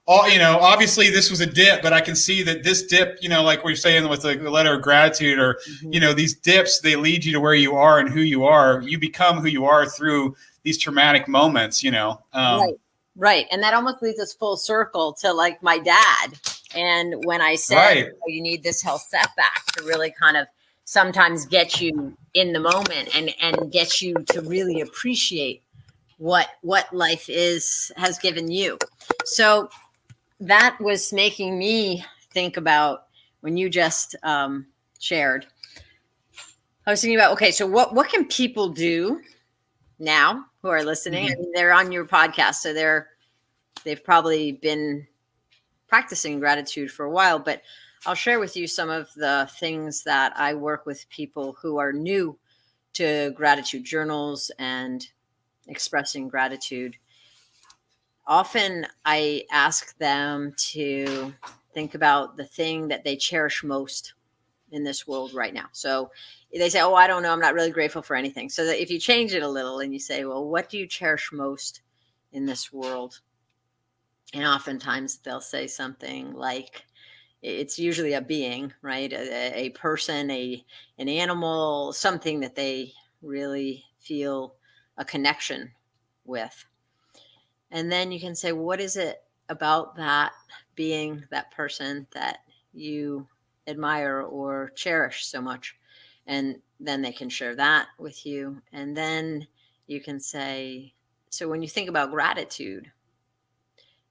all, you know, obviously this was a dip, but I can see that this dip, you know, like we're saying with the letter of gratitude, or, you know, these dips, they lead you to where you are and who you are. You become who you are through these traumatic moments, you know. Right. And that almost leads us full circle to like my dad. And when I said, oh, you need this health setback to really kind of sometimes get you in the moment and get you to really appreciate what life has given you. So that was making me think about when you just shared. I was thinking about, okay, so what can people do now who are listening? Mm-hmm. I mean, they're on your podcast, so they've probably been practicing gratitude for a while, but I'll share with you some of the things that I work with people who are new to gratitude journals and expressing gratitude. Often I ask them to think about the thing that they cherish most in this world right now. So they say, oh, I don't know, I'm not really grateful for anything. So that if you change it a little and you say, well, what do you cherish most in this world? And oftentimes they'll say something like, it's usually a being, right? A person, an animal, something that they really feel a connection with. And then you can say, what is it about that being that person that you admire or cherish so much? And then they can share that with you. And then you can say, so when you think about gratitude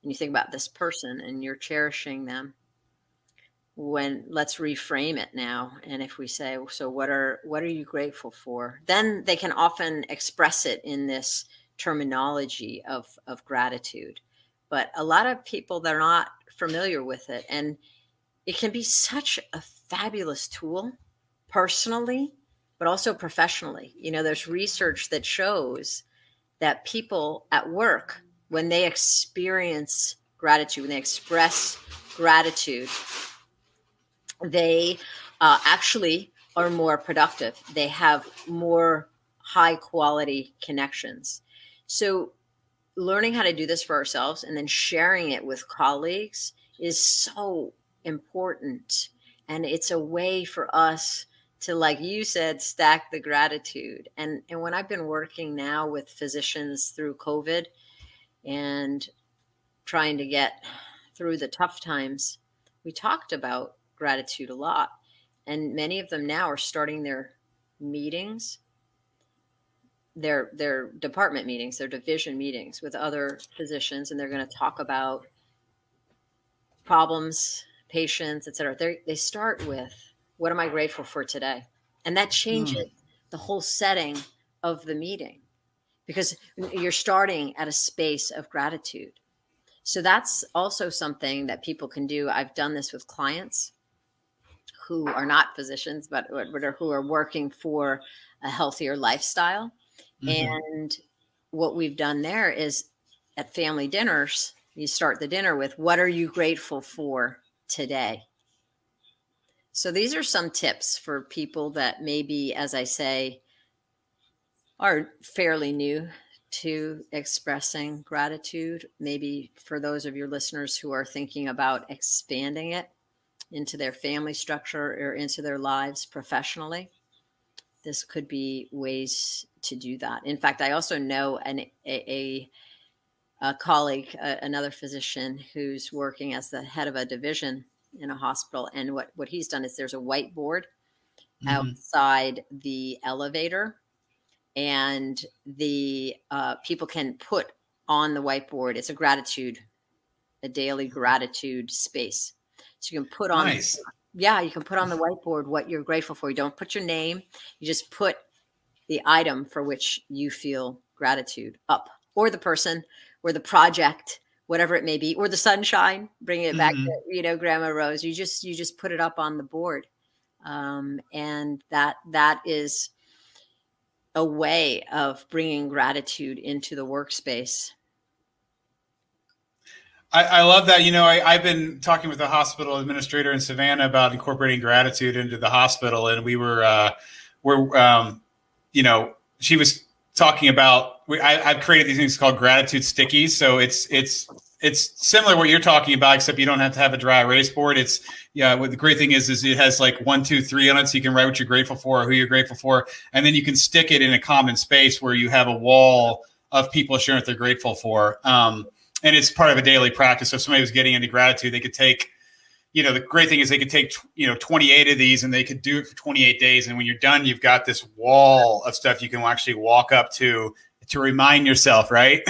and you think about this person and you're cherishing them, let's reframe it now. And if we say, so what are you grateful for? Then they can often express it in this terminology of gratitude. But a lot of people, they're not familiar with it. And it can be such a fabulous tool personally, but also professionally. There's research that shows that people at work, when they experience gratitude, when they express gratitude, they actually are more productive. They have more high quality connections. So learning how to do this for ourselves and then sharing it with colleagues is so important. And it's a way for us to, like you said, stack the gratitude. And when I've been working now with physicians through COVID and trying to get through the tough times, we talked about gratitude a lot. And many of them now are starting their meetings, their department meetings, their division meetings with other physicians, and they're going to talk about problems, patients, et cetera. They start with, what am I grateful for today? And that changes the whole setting of the meeting, because you're starting at a space of gratitude. So that's also something that people can do. I've done this with clients who are not physicians, but who are working for a healthier lifestyle. And what we've done there is, at family dinners, you start the dinner with, what are you grateful for today? So these are some tips for people that maybe, as I say, are fairly new to expressing gratitude. Maybe for those of your listeners who are thinking about expanding it into their family structure or into their lives professionally, this could be ways to do that. In fact, I also know a colleague, another physician who's working as the head of a division in a hospital. And what he's done is, there's a whiteboard outside the elevator, and the people can put on the whiteboard, it's a daily gratitude space. So you can put on, you can put on the whiteboard what you're grateful for. You don't put your name, you just put the item for which you feel gratitude up, or the person, or the project, whatever it may be, or the sunshine, bring it back to, Grandma Rose. You just put it up on the board. And that is a way of bringing gratitude into the workspace. I love that. I've been talking with the hospital administrator in Savannah about incorporating gratitude into the hospital. And we were, she was talking about, I've created these things called gratitude stickies. So it's similar to what you're talking about, except you don't have to have a dry erase board. What the great thing is it has like 1, 2, 3 on it. So you can write what you're grateful for or who you're grateful for. And then you can stick it in a common space where you have a wall of people sharing what they're grateful for. And it's part of a daily practice. So if somebody was getting into gratitude, they could take, the great thing is they could take, 28 of these, and they could do it for 28 days. And when you're done, you've got this wall of stuff you can actually walk up to remind yourself, right?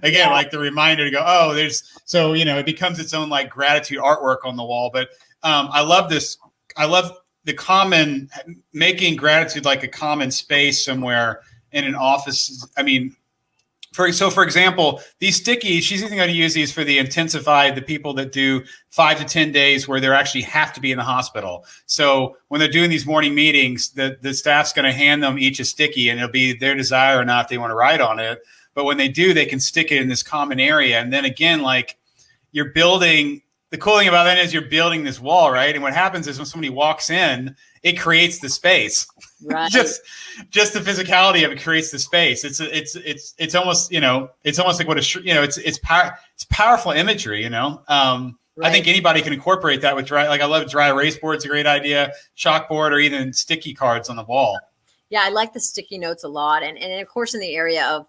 Again, like the reminder to go, it becomes its own like gratitude artwork on the wall. But I love this. I love the common, making gratitude like a common space somewhere in an office. I mean, for example, these stickies, she's even going to use these for the people that do 5 to 10 days where they actually have to be in the hospital. So when they're doing these morning meetings, the staff's going to hand them each a sticky, and it'll be their desire or not if they want to write on it. But when they do, they can stick it in this common area. And then again, like you're building, the cool thing about that is you're building this wall, right? And what happens is when somebody walks in, it creates the space. Right. just the physicality of it creates the space. It's almost, it's almost like it's powerful imagery, Right. I think anybody can incorporate that with I love dry erase board. It's a great idea. Chalkboard, or even sticky cards on the wall. Yeah, I like the sticky notes a lot. And of course, in the area of,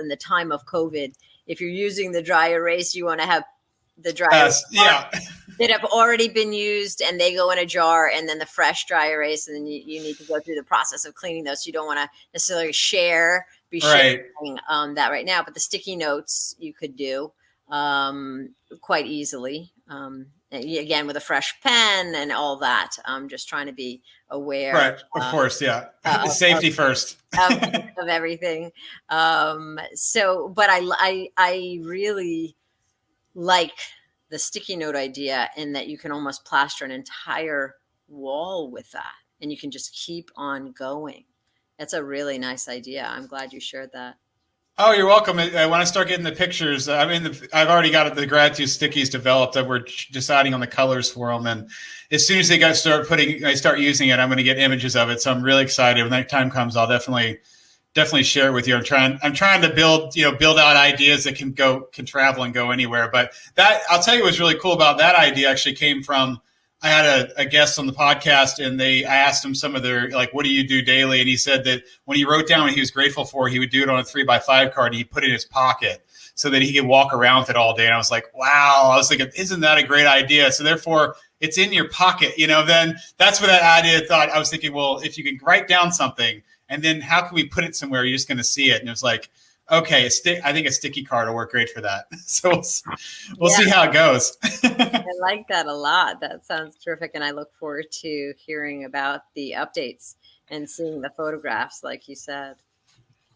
in the time of COVID, if you're using the dry erase, you want to have the dry yeah. that have already been used, and they go in a jar, and then the fresh dry erase, and then you need to go through the process of cleaning those. So you don't want to necessarily be sharing that right now, but the sticky notes you could do quite easily. Again, with a fresh pen and all that. I'm just trying to be aware. Right. Of course. Yeah. Safety first. of everything. But I really like the sticky note idea, in that you can almost plaster an entire wall with that, and you can just keep on going. That's a really nice idea. I'm glad you shared that. Oh, you're welcome. When I start getting the pictures, I've already got the gratitude stickies developed that we're deciding on the colors for them. And as soon as I start using it, I'm going to get images of it. So I'm really excited. When that time comes, I'll definitely share it with you. I'm trying to build out ideas that can travel and go anywhere. But that, I'll tell you what's really cool about that idea actually came from, I had a guest on the podcast, and I asked him some of their, like, what do you do daily? And he said that when he wrote down what he was grateful for, he would do it on a 3x5 card, and he put it in his pocket so that he could walk around with it all day. And I was like, wow, I was thinking, isn't that a great idea? So therefore it's in your pocket, then that's where that idea thought. I was thinking, well, if you can write down something, and then how can we put it somewhere you're just going to see it? And it was like, okay, I think a sticky card will work great for that. So we'll see how it goes. I like that a lot. That sounds terrific. And I look forward to hearing about the updates and seeing the photographs, like you said.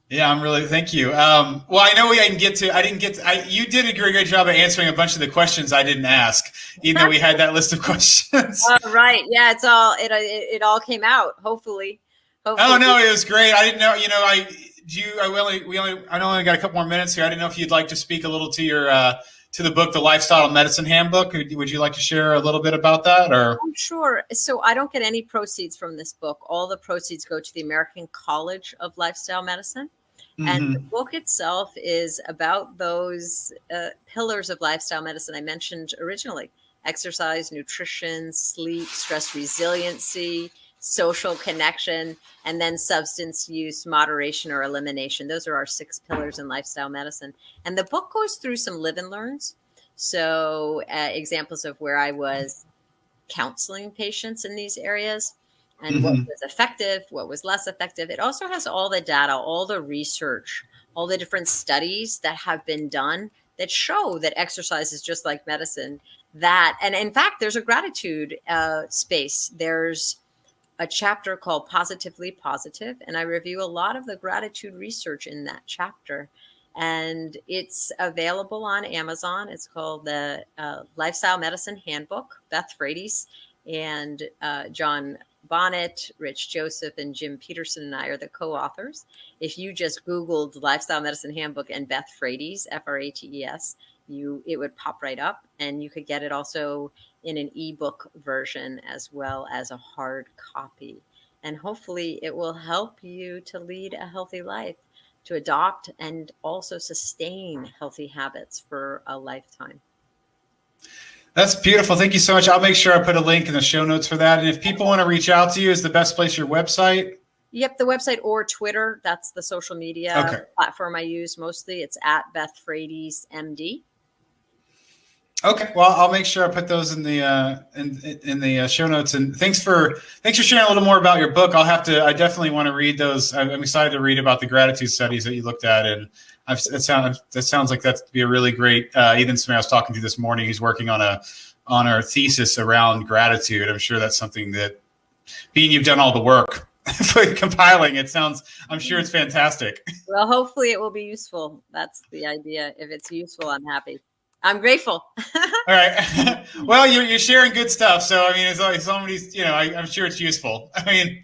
Yeah, thank you. Well, I know you did a great job of answering a bunch of the questions I didn't ask, even though we had that list of questions. Oh, right. Yeah, it all came out, hopefully. Oh, no, it was great. I didn't know, I only got a couple more minutes here. I didn't know if you'd like to speak a little to your, to the book, The Lifestyle Medicine Handbook. Would you like to share a little bit about that? Or? Sure. So I don't get any proceeds from this book. All the proceeds go to the American College of Lifestyle Medicine. Mm-hmm. And the book itself is about those pillars of lifestyle medicine I mentioned originally: exercise, nutrition, sleep, stress resiliency, social connection, and then substance use, moderation, or elimination. Those are our 6 pillars in lifestyle medicine. And the book goes through some live and learns. So examples of where I was counseling patients in these areas, and mm-hmm. what was effective, what was less effective. It also has all the data, all the research, all the different studies that have been done that show that exercise is just like medicine. And in fact, there's a gratitude space. There's a chapter called Positively Positive, and I review a lot of the gratitude research in that chapter. And it's available on Amazon. It's called the Lifestyle Medicine Handbook. Beth Frates and John Bonnet, Rich Joseph, and Jim Peterson and I are the co-authors. If you just Googled Lifestyle Medicine Handbook and Beth Frates, Frates, it would pop right up, and you could get it also in an ebook version as well as a hard copy. And hopefully it will help you to lead a healthy life, to adopt and also sustain healthy habits for a lifetime. That's beautiful. Thank you so much. I'll make sure I put a link in the show notes for that. And if people want to reach out to you, is the best place your website? Yep, the website or Twitter. That's the social media platform I use mostly. It's at Beth Frates MD. Okay, well, I'll make sure I put those in the show notes. And thanks for sharing a little more about your book. I definitely want to read those. I'm excited to read about the gratitude studies that you looked at, and that sounds like that'd be a really great. Even somebody I was talking to this morning, he's working on a thesis around gratitude. I'm sure that's something that, being you've done all the work for compiling, I'm sure it's fantastic. Well, hopefully it will be useful. That's the idea. If it's useful, I'm happy. I'm grateful. All right. Well, you're sharing good stuff. So, I mean, as somebody's, I'm sure it's useful. I mean,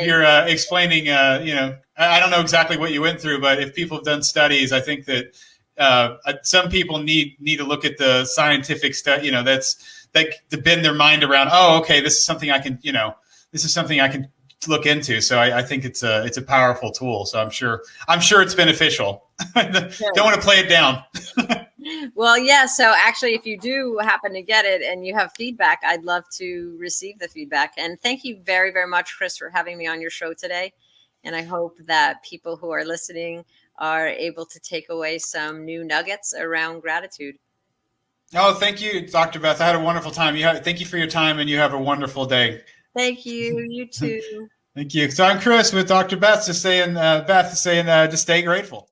you're explaining, I don't know exactly what you went through, but if people have done studies, I think that some people need to look at the scientific stuff, to bend their mind around, oh, okay, this is something I can look into. So I think it's a powerful tool. So I'm sure it's beneficial. Don't want to play it down. Well, yeah. So actually, if you do happen to get it and you have feedback, I'd love to receive the feedback. And thank you very, very much, Chris, for having me on your show today. And I hope that people who are listening are able to take away some new nuggets around gratitude. Oh, thank you, Dr. Beth. I had a wonderful time. Thank you for your time, and you have a wonderful day. Thank you. You too. Thank you. So I'm Chris with Dr. Beth, just stay grateful.